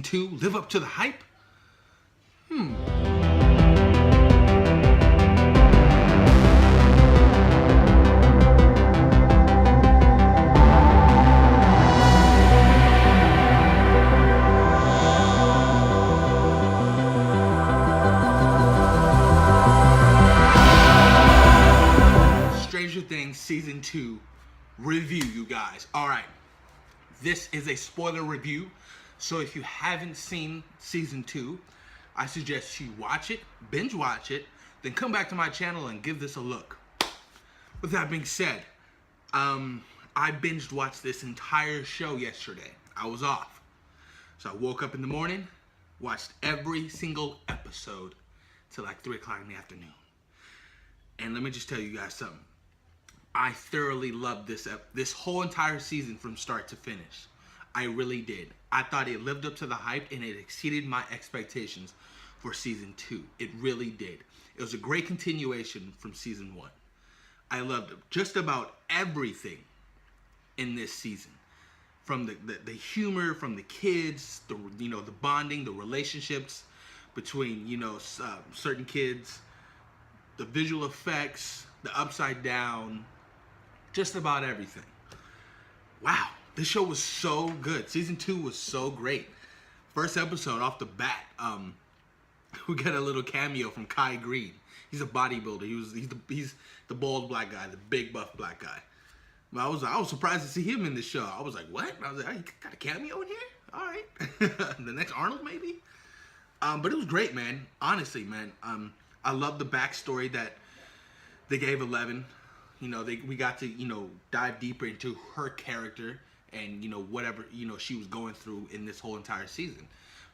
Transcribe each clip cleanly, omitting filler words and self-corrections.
Season 2 live up to the hype? Stranger Things Season 2 review, you guys. Alright, this is a spoiler review, so if you haven't seen Season 2, I suggest you watch it, binge watch it, then come back to my channel and give this a look. With that being said, I binged watched this entire show yesterday. I was off. So I woke up in the morning, watched every single episode till like 3 o'clock in the afternoon. And let me just tell you guys something. I thoroughly loved this whole entire season from start to finish. I really did. I thought it lived up to the hype and it exceeded my expectations for Season 2. It really did. It was a great continuation from Season 1. I loved just about everything in this season. From the humor, from the kids, the bonding, the relationships between, certain kids, the visual effects, the upside down, just about everything. Wow, this show was so good. Season 2 was so great. First episode off the bat, we got a little cameo from Kai Green. He's a bodybuilder. He's the bald black guy, the big buff black guy. But I was surprised to see him in this show. I was like, what? I was like, oh, you got a cameo in here? All right. The next Arnold, maybe? But it was great, man. Honestly, man. I love the backstory that they gave Eleven. We got to, dive deeper into her character and, whatever, she was going through in this whole entire season.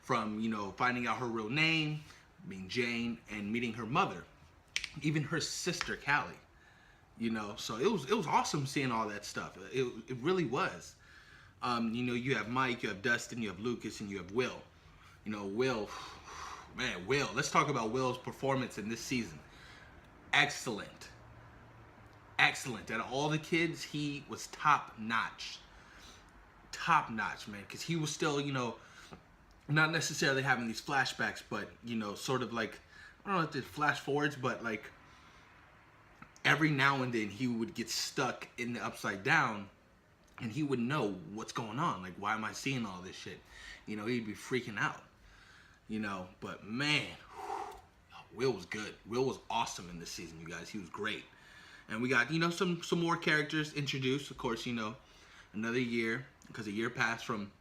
From, finding out her real name, being Jane, and meeting her mother. Even her sister, Callie. So it was awesome seeing all that stuff. It really was. You have Mike, you have Dustin, you have Lucas, and you have Will. Will, man, Will. Let's talk about Will's performance in this season. Excellent. Excellent. Out of all the kids, he was top notch. Top notch, man. Because he was still, not necessarily having these flashbacks, but, sort of like, I don't know if it's flash forwards, but like every now and then he would get stuck in the upside down and he would know what's going on. Like, why am I seeing all this shit? He'd be freaking out. But man, Will was good. Will was awesome in this season, you guys. He was great. And we got, some more characters introduced. Of course, another year, because a year passed from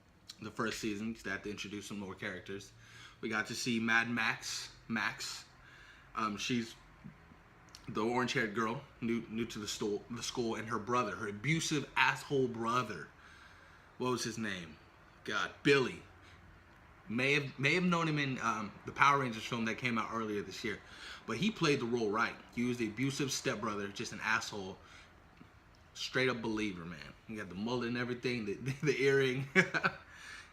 the first season. So they had to introduce some more characters. We got to see Mad Max. She's the orange-haired girl, new to the school, and her brother, her abusive asshole brother. What was his name? God, Billy. May have known him in the Power Rangers film that came out earlier this year, but he played the role right. He was the abusive stepbrother, just an asshole, straight up believer, man. He got the mullet and everything, the earring.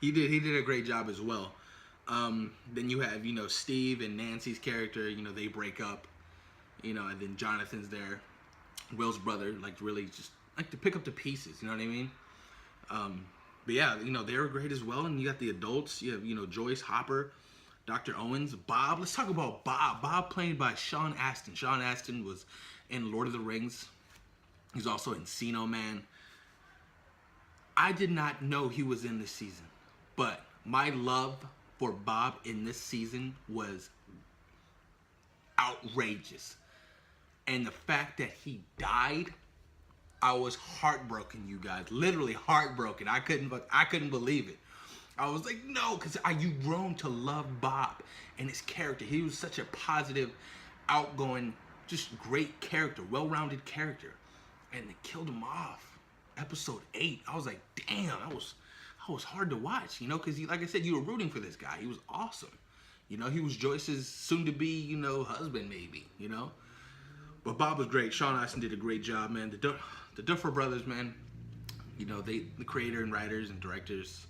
He did a great job as well. Then you have Steve and Nancy's character. They break up. And then Jonathan's there, Will's brother, like really just like to pick up the pieces. You know what I mean? But yeah, they were great as well. And you got the adults. You have, Joyce, Hopper, Dr. Owens, Bob. Let's talk about Bob. Bob played by Sean Astin. Sean Astin was in Lord of the Rings. He's also in Encino Man. I did not know he was in this season. But my love for Bob in this season was outrageous. And the fact that he died, I was heartbroken, you guys. Literally heartbroken. I couldn't believe it. I was like, no, because you grown to love Bob and his character. He was such a positive, outgoing, just great character, well-rounded character. And they killed him off. Episode 8. I was like, damn, that was hard to watch, because like I said, you were rooting for this guy. He was awesome. He was Joyce's soon-to-be, husband, maybe, But Bob was great. Sean Astin did a great job, man. The Duffer Brothers, man, the creator and writers and directors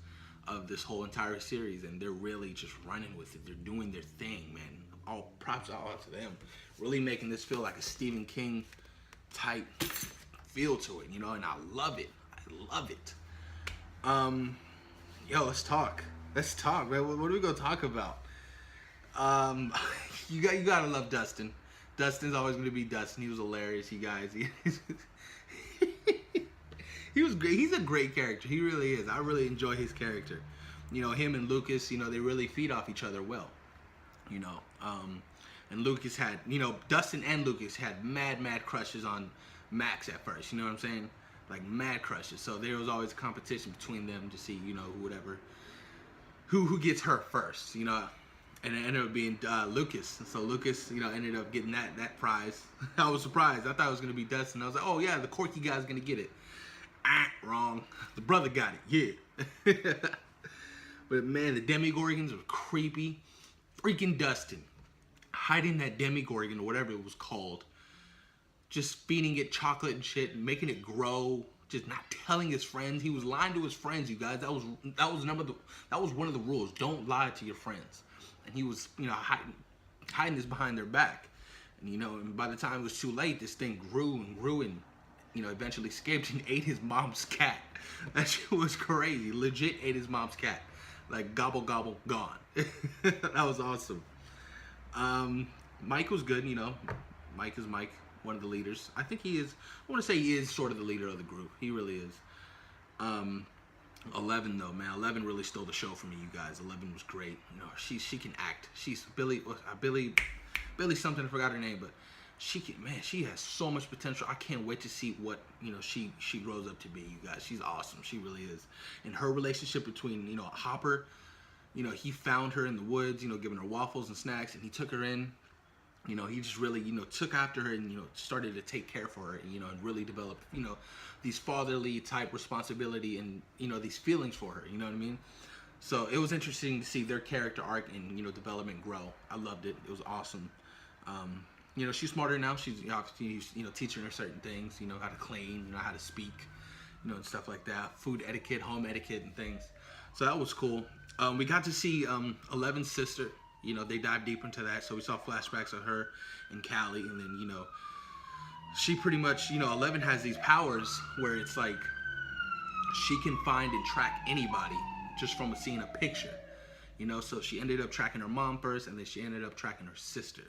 of this whole entire series, and they're really just running with it. They're doing their thing, man. All props out to them. Really making this feel like a Stephen King type feel to it, and I love it. I love it. Yo, let's talk. Let's talk, man. What are we gonna talk about? Um, you gotta love Dustin. Dustin's always gonna be Dustin. He was hilarious, you guys. He was great. He's a great character. He really is. I really enjoy his character. You know, him and Lucas. You know, they really feed off each other well. You know, and Lucas had, you know, Dustin and Lucas had mad crushes on Max at first. You know what I'm saying? Like mad crushes. So there was always a competition between them to see, you know, who gets hurt first. You know, and it ended up being Lucas. So Lucas, you know, ended up getting that prize. I was surprised. I thought it was gonna be Dustin. I was like, oh yeah, the quirky guy's gonna get it. Wrong. The brother got it. Yeah. But man, the Demogorgons were creepy. Freaking Dustin hiding that Demogorgon or whatever it was called, just feeding it chocolate and shit, and making it grow, just not telling his friends. He was lying to his friends, you guys. That was one of the rules. Don't lie to your friends. And he was, you know, hiding this behind their back. And you know, and by the time it was too late, this thing grew and you know, eventually escaped and ate his mom's cat. That shit was crazy. Legit ate his mom's cat. Like gobble gobble, gone. That was awesome. Mike was good, you know. Mike is Mike, one of the leaders. I think he is. I want to say he is sort of the leader of the group. He really is. 11 though, man. 11 really stole the show from me, you guys. 11 was great. You know, she can act. She's Billy something. I forgot her name, but she has so much potential. I can't wait to see what, you know, she grows up to be, you guys. She's awesome. She really is. And her relationship between, you know, Hopper, you know, he found her in the woods, you know, giving her waffles and snacks, and he took her in. You know, he just really, you know, took after her and, you know, started to take care for her, you know, and really develop, you know, these fatherly type responsibility and, you know, these feelings for her, you know what I mean? So it was interesting to see their character arc and, you know, development grow. I loved it. It was awesome. You know, she's smarter now. She's obviously, you know, teaching her certain things, you know, how to clean, you know, how to speak, you know, and stuff like that. Food etiquette, home etiquette, and things. So that was cool. We got to see 11's sister. You know, they dived deep into that. So we saw flashbacks of her and Callie. And then, you know, she pretty much, you know, 11 has these powers where it's like she can find and track anybody just from seeing a picture. You know, so she ended up tracking her mom first, and then she ended up tracking her sister.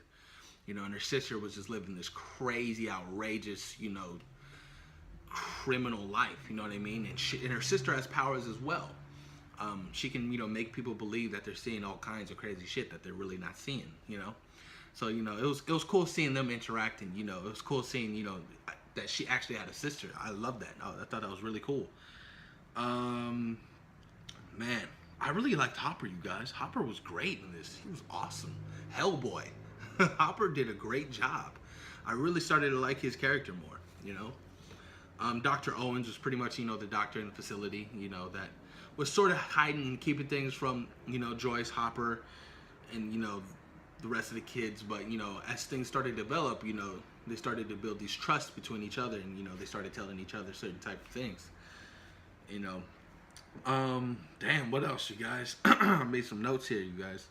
You know, and her sister was just living this crazy, outrageous, you know, criminal life. You know what I mean? And her sister has powers as well. She can, you know, make people believe that they're seeing all kinds of crazy shit that they're really not seeing. You know, so you know, it was cool seeing them interacting. You know, it was cool seeing, you know, that she actually had a sister. I love that. I thought that was really cool. Man, I really liked Hopper, you guys. Hopper was great in this. He was awesome. Hellboy. Hopper did a great job. I really started to like his character more, you know. Dr. Owens was pretty much, you know, the doctor in the facility, you know, that was sort of hiding and keeping things from, you know, Joyce, Hopper, and, you know, the rest of the kids. But, you know, as things started to develop, you know, they started to build these trusts between each other, and, you know, they started telling each other certain type of things, you know. Damn, what else, you guys? I made some notes here, you guys.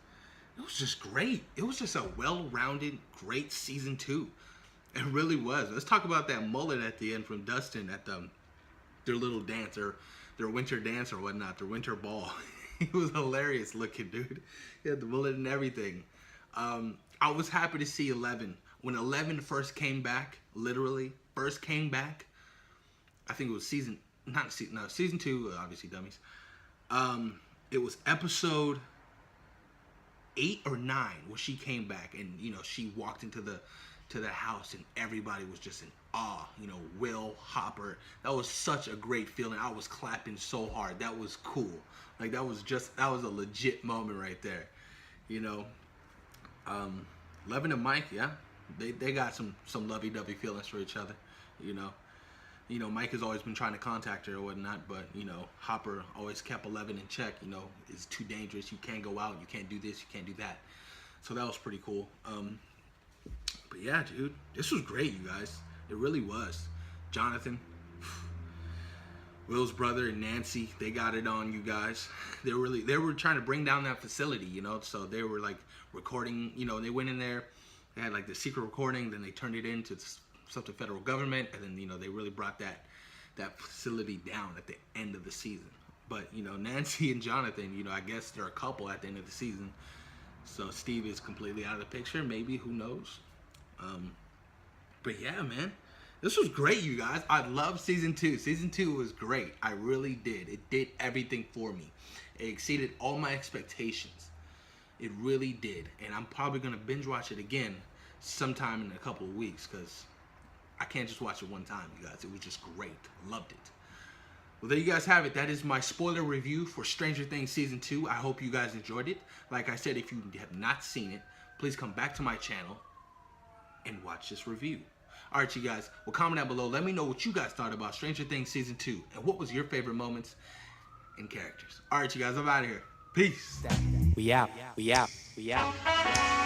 It was just great. It was just a well-rounded, great season 2. It really was. Let's talk about that mullet at the end from Dustin at their little dance, or their winter dance or whatnot, their winter ball. He was hilarious looking, dude. He had the mullet and everything. I was happy to see 11. When 11 first came back, literally, first came back, I think it was season 2, obviously, dummies. It was episode 8 or 9 where she came back, and, you know, she walked into the house and everybody was just in awe. You know, Will, Hopper. That was such a great feeling. I was clapping so hard. That was cool. Like, that was a legit moment right there. You know, 11 and Mike, yeah, they got some lovey-dovey feelings for each other. You know, Mike has always been trying to contact her or whatnot, but, you know, Hopper always kept 11 in check. You know, it's too dangerous. You can't go out. You can't do this. You can't do that. So that was pretty cool. But yeah, dude, this was great, you guys. It really was. Jonathan, Will's brother, and Nancy, they got it on, you guys. They were trying to bring down that facility, you know. So they were like recording, you know. They went in there, they had like the secret recording, then they turned it into something federal government, and then, you know, they really brought that facility down at the end of the season. But, you know, Nancy and Jonathan, you know, I guess they're a couple at the end of the season. So Steve is completely out of the picture. Maybe, who knows? But yeah, man. This was great, you guys. I love season 2. Season 2 was great. I really did. It did everything for me. It exceeded all my expectations. It really did. And I'm probably going to binge watch it again sometime in a couple of weeks, because I can't just watch it one time, you guys. It was just great. Loved it. Well, there you guys have it. That is my spoiler review for Stranger Things Season 2. I hope you guys enjoyed it. Like I said, if you have not seen it, please come back to my channel and watch this review. Alright, you guys, well, comment down below. Let me know what you guys thought about Stranger Things Season 2 and what was your favorite moments and characters. Alright, you guys, I'm out of here. Peace. We out. We out. We out.